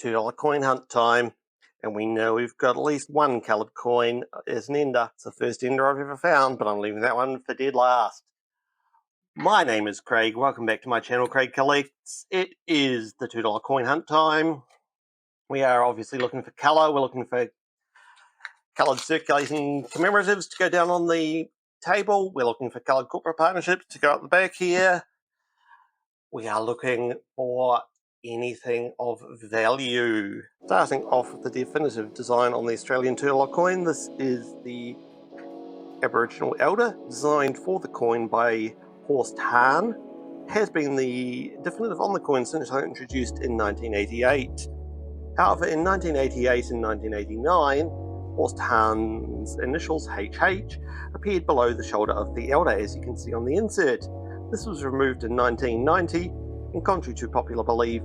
$2 coin hunt time, and we know we've got at least one coloured coin as an ender. It's the first ender I've ever found, but I'm leaving that one for dead last. My name is Craig. Welcome back to my channel, Craig Collects. It is the $2 coin hunt time. We are obviously looking for colour. We're looking for coloured circulating commemoratives to go down on the table. We're looking for coloured corporate partnerships to go up the back here. We are looking for anything of value. Starting off with the definitive design on the Australian $2 coin. This is the Aboriginal Elder, designed for the coin by Horst Hahn. Has been the definitive on the coin since it was introduced in 1988. However, in 1988 and 1989, Horst Hahn's initials HH appeared below the shoulder of the Elder, as you can see on the insert. This was removed in 1990, and contrary to popular belief,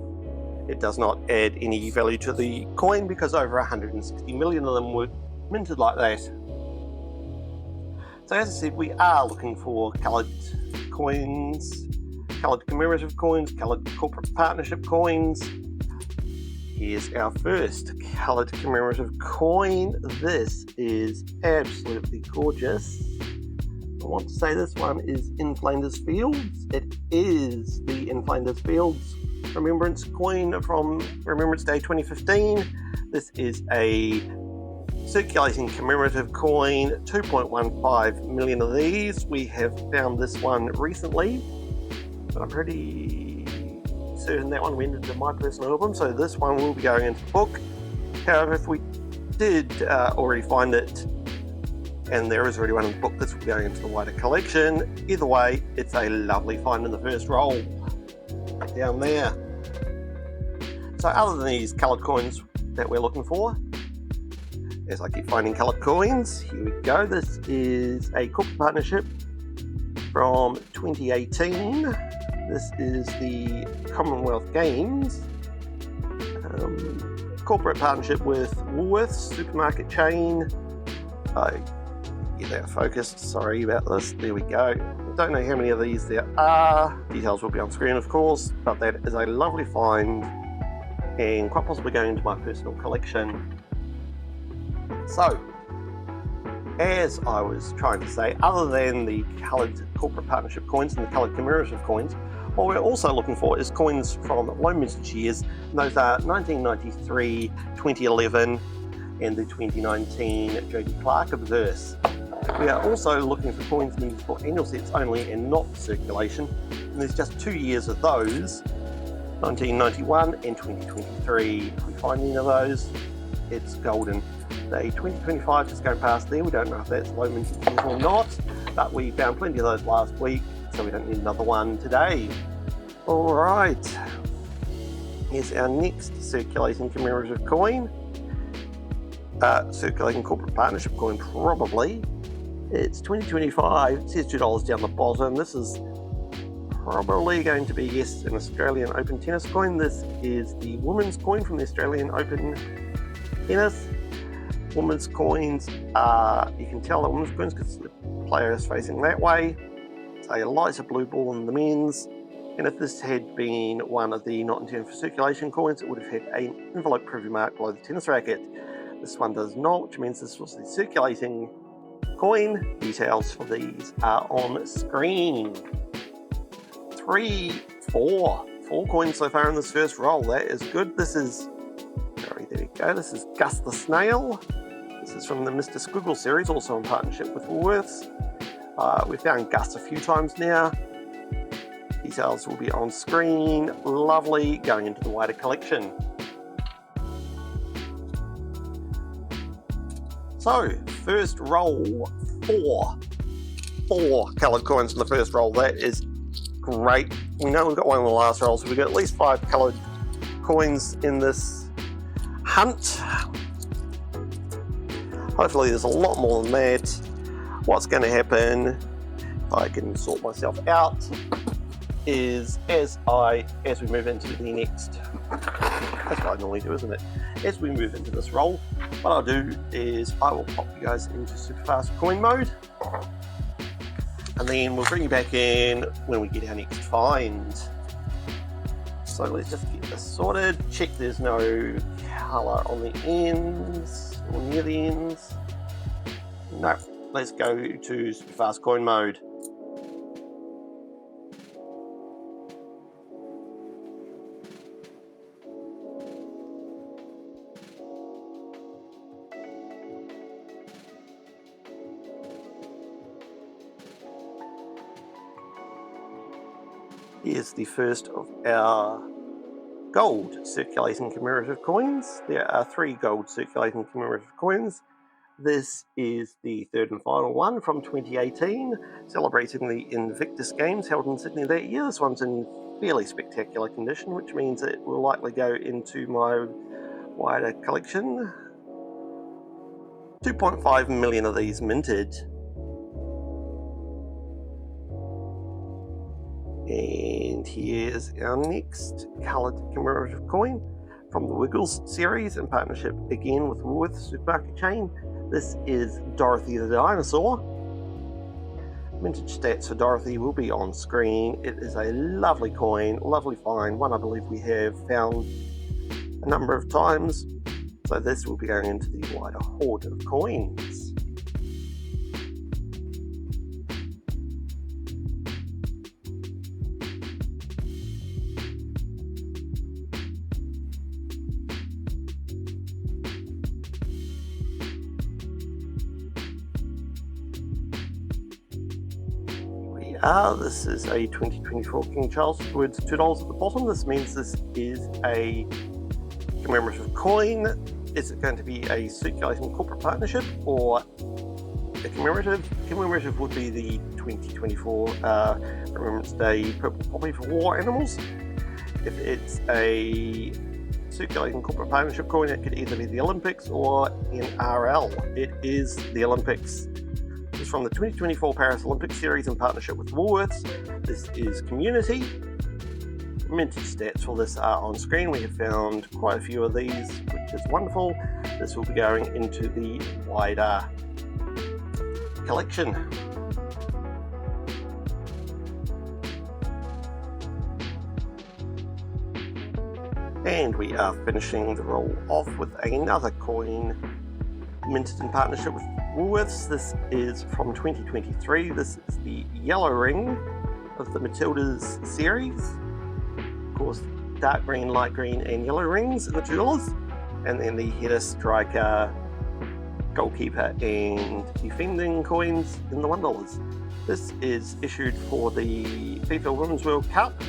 it does not add any value to the coin because over 160 million of them were minted like that. So as I said, we are looking for coloured coins, coloured commemorative coins, coloured corporate partnership coins. Here's our first coloured commemorative coin. This is absolutely gorgeous. I want to say this one is in Flanders Fields. It is the in Flanders Fields Remembrance coin from Remembrance Day 2015. This is a circulating commemorative coin, 2.15 million of these. We have found this one recently, but I'm pretty certain that one went into my personal album, so this one will be going into the book. However, if we did already find it, and there is already one in the book, this will be going into the wider collection. Either way, it's a lovely find in the first roll down there. So other than these coloured coins that we're looking for, as I keep finding coloured coins, here we go. This is a corporate partnership from 2018. This is the Commonwealth Games corporate partnership with Woolworths supermarket chain. Get that focused, sorry about this, there we go. Don't know how many of these there are, details will be on screen of course, but that is a lovely find and quite possibly going into my personal collection. So, as I was trying to say, other than the coloured corporate partnership coins and the coloured commemorative coins, what we're also looking for is coins from low mintage years, and those are 1993, 2011 and the 2019 Jody Clark obverse. We are also looking for coins needed for annual sets only and not for circulation, and there's just 2 years of those, 1991 and 2023. If we find any of those, it's golden. The 2025 just going past there, we don't know if that's low mintage years or not, but we found plenty of those last week, so we don't need another one today. Alright, here's our next circulating commemorative coin. Circulating corporate partnership coin, probably. It's 2025, it says $2 down the bottom. This is probably going to be, yes, an Australian Open tennis coin. This is the women's coin from the Australian Open tennis. Women's coins are, you can tell the women's coins because the player is facing that way. It's a lighter blue ball than the men's. And if this had been one of the not intended for circulation coins, it would have had an envelope preview mark below the tennis racket. This one does not, which means this was the circulating coin. Details for these are on screen. Four coins so far in this first roll. That is good. This is, sorry, there we go. This is Gus the Snail. This is from the Mr. Squiggle series, also in partnership with Woolworths. We've found Gus a few times now. Details will be on screen. Lovely, going into the wider collection. So, first roll, four coloured coins in the first roll. That is great. We know we've got one in the last roll, so we've got at least 5 coloured coins in this hunt. Hopefully there's a lot more than that. What's going to happen, if I can sort myself out, is as we move into the next, that's what I normally do, isn't it? As we move into this roll, what I'll do is I will pop you guys into super fast coin mode, and then we'll bring you back in when we get our next find. So let's just get this sorted. Check there's no colour on the ends or near the ends. No, let's go to super fast coin mode. Here's the first of our gold circulating commemorative coins. There are 3 gold circulating commemorative coins. This is the third and final one from 2018, celebrating the Invictus Games held in Sydney that year. This one's in fairly spectacular condition, which means it will likely go into my wider collection. 2.5 million of these minted. And here's our next coloured commemorative coin from the Wiggles series in partnership again with Woolworths supermarket chain. This is Dorothy the Dinosaur. Mintage stats for Dorothy will be on screen. It is a lovely coin, lovely find, one I believe we have found a number of times. So this will be going into the wider hoard of coins. This is a 2024 King Charles words $2 at the bottom. This means this is a commemorative coin. Is it going to be a circulating corporate partnership or a commemorative? Commemorative would be the 2024 Remembrance Day Purple Poppy for War Animals. If it's a circulating corporate partnership coin, it could either be the Olympics or NRL. It is the Olympics. This is from the 2024 Paris Olympics series in partnership with Woolworths. This is Community. Mintage stats for this are on screen. We have found quite a few of these, which is wonderful. This will be going into the wider collection. And we are finishing the roll off with another coin minted in partnership with Woolworths. This is from 2023. This is the yellow ring of the Matildas series. Of course, dark green, light green, and yellow rings in the $2. And then the header, striker, goalkeeper, and defending coins in the $1. This is issued for the FIFA Women's World Cup,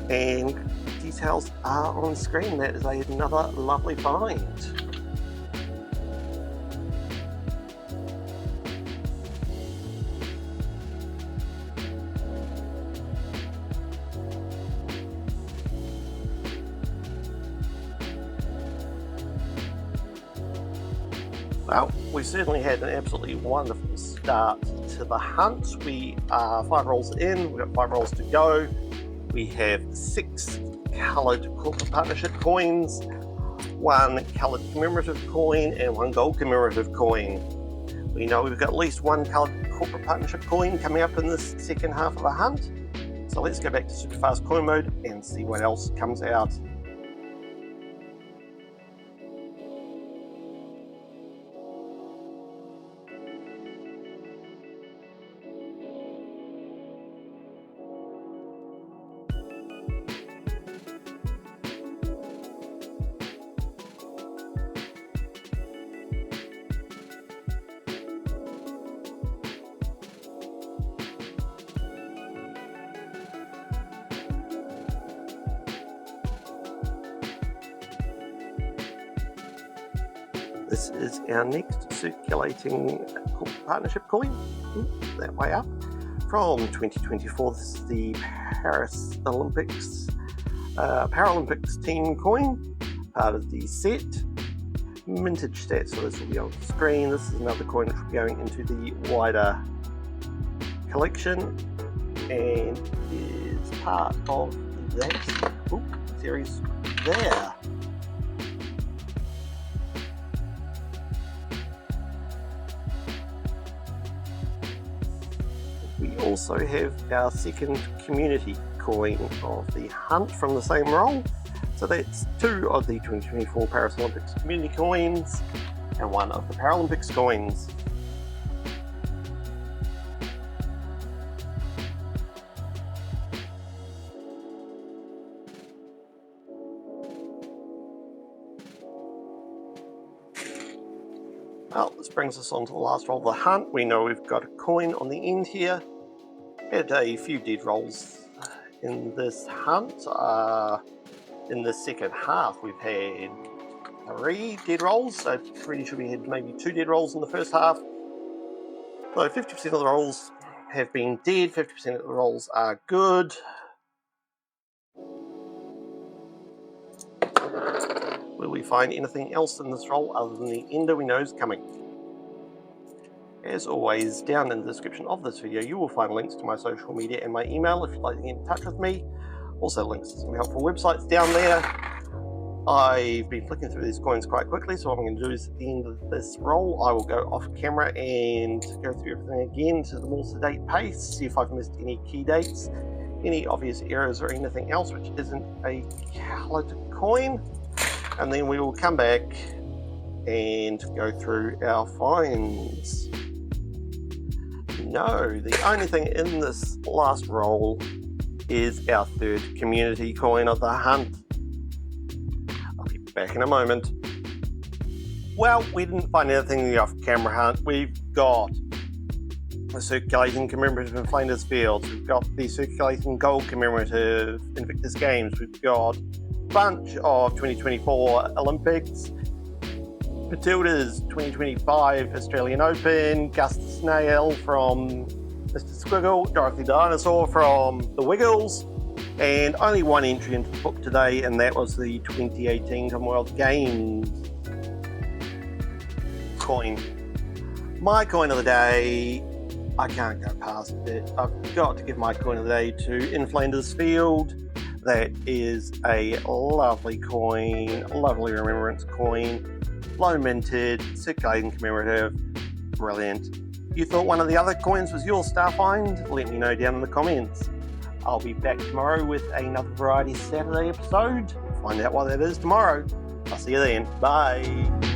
and details are on screen. That is another lovely find. Well, we certainly had an absolutely wonderful start to the hunt. We are 5 rolls in, we've got 5 rolls to go. We have 6 coloured corporate partnership coins, 1 coloured commemorative coin, and 1 gold commemorative coin. We know we've got at least 1 coloured corporate partnership coin coming up in this second half of the hunt. So let's go back to super fast coin mode and see what else comes out. This is our next circulating corporate partnership coin, that way up, from 2024. This is the Paris Olympics Paralympics team coin, part of the set. Mintage stats, so this will be on the screen. This is another coin which will be going into the wider collection and is part of that series there. We also have our second community coin of the hunt from the same roll. So that's 2 of the 2024 Paris Olympics community coins and 1 of the Paralympics coins. Well, this brings us on to the last roll of the hunt. We know we've got a coin on the end here. Had a few dead rolls in this hunt. In the second half, we've had 3 dead rolls. So pretty sure we had maybe 2 dead rolls in the first half. So 50% of the rolls have been dead, 50% of the rolls are good. Will we find anything else in this roll other than the ender we know is coming? As always, down in the description of this video, you will find links to my social media and my email if you'd like to get in touch with me. Also links to some helpful websites down there. I've been flicking through these coins quite quickly, so what I'm going to do is at the end of this roll, I will go off camera and go through everything again to the more sedate pace, see if I've missed any key dates, any obvious errors or anything else which isn't a coloured coin. And then we will come back and go through our finds. No, the only thing in this last roll is our third community coin of the hunt. I'll be back in a moment. Well, we didn't find anything in the off-camera hunt. We've got the circulating Commemorative Flanders Fields. We've got the circulating gold Commemorative Invictus Games. We've got bunch of 2024 Olympics, Matilda's 2025 Australian Open, Gus the Snail from Mr. Squiggle, Dorothy the Dinosaur from the Wiggles, and only one entry into the book today, and that was the 2018 Commonwealth Games coin. My coin of the day, I can't go past it. I've got to give my coin of the day to In Flanders Field. That is a lovely coin, lovely remembrance coin, low minted, circulating commemorative, brilliant. You thought one of the other coins was your star find? Let me know down in the comments. I'll be back tomorrow with another Variety Saturday episode. Find out what that is tomorrow. I'll see you then. Bye.